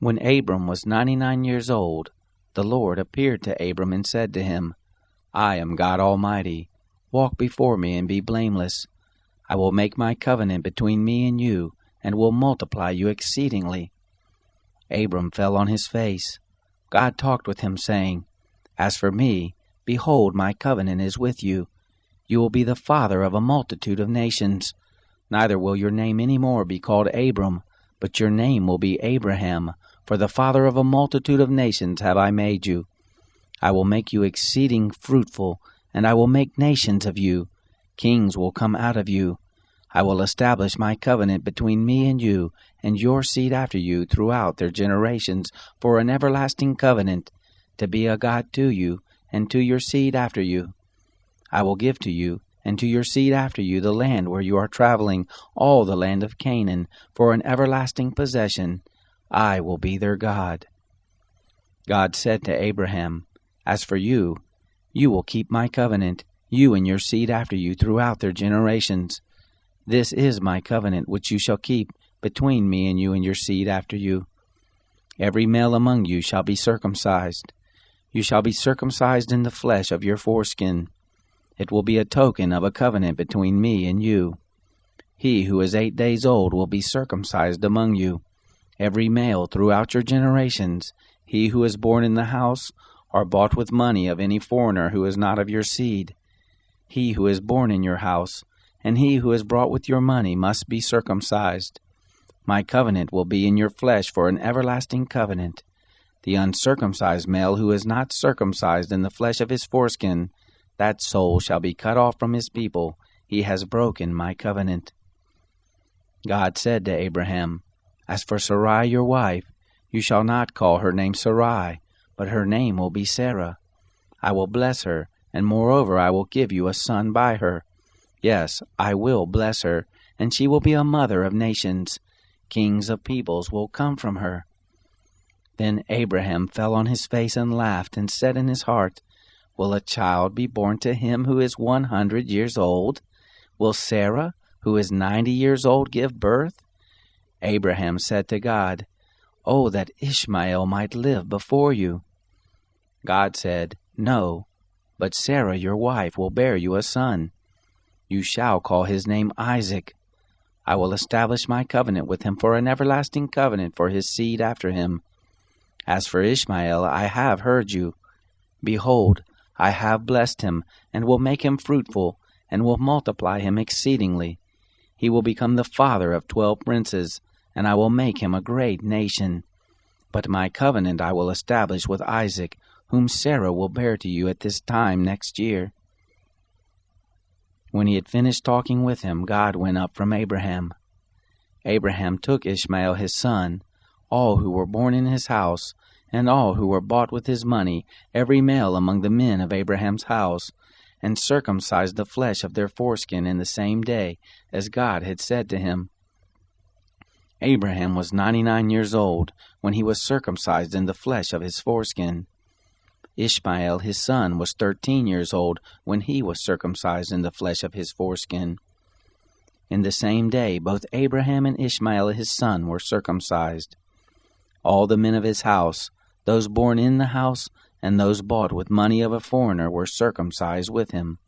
When Abram was 99 years old, the Lord appeared to Abram and said to him, I am God Almighty. Walk before me and be blameless. I will make my covenant between me and you, and will multiply you exceedingly. Abram fell on his face. God talked with him, saying, As for me, behold, my covenant is with you. You will be the father of a multitude of nations. Neither will your name any more be called Abram, but your name will be Abraham, for the father of a multitude of nations have I made you. I will make you exceeding fruitful, and I will make nations of you. Kings will come out of you. I will establish my covenant between me and you, and your seed after you throughout their generations, for an everlasting covenant, to be a God to you, and to your seed after you. I will give to you, and to your seed after you, the land where you are traveling, all the land of Canaan, for an everlasting possession. I will be their God. God said to Abraham, As for you, you will keep my covenant, you and your seed after you throughout their generations. This is my covenant which you shall keep between me and you and your seed after you. Every male among you shall be circumcised. You shall be circumcised in the flesh of your foreskin. It will be a token of a covenant between me and you. He who is 8 days old will be circumcised among you. Every male throughout your generations, he who is born in the house or bought with money of any foreigner who is not of your seed. He who is born in your house, and he who is brought with your money must be circumcised. My covenant will be in your flesh for an everlasting covenant. The uncircumcised male who is not circumcised in the flesh of his foreskin, that soul shall be cut off from his people. He has broken my covenant. God said to Abraham, As for Sarai your wife, you shall not call her name Sarai, but her name will be Sarah. I will bless her, and moreover I will give you a son by her. Yes, I will bless her, and she will be a mother of nations. Kings of peoples will come from her. Then Abraham fell on his face and laughed, and said in his heart, Will a child be born to him who is 100 years old? Will Sarah, who is 90 years old, give birth? Abraham said to God, Oh, that Ishmael might live before you. God said, No, but Sarah your wife will bear you a son. You shall call his name Isaac. I will establish my covenant with him for an everlasting covenant for his seed after him. As for Ishmael, I have heard you. Behold, I have blessed him, and will make him fruitful, and will multiply him exceedingly. He will become the father of 12 princes, and I will make him a great nation. But my covenant I will establish with Isaac, whom Sarah will bear to you at this time next year. When he had finished talking with him, God went up from Abraham. Abraham took Ishmael his son, all who were born in his house, and all who were bought with his money, every male among the men of Abraham's house, and circumcised the flesh of their foreskin in the same day, as God had said to him. Abraham was 99 years old when he was circumcised in the flesh of his foreskin. Ishmael his son was 13 years old when he was circumcised in the flesh of his foreskin. In the same day both Abraham and Ishmael his son were circumcised. All the men of his house, those born in the house, and those bought with money of a foreigner, were circumcised with him.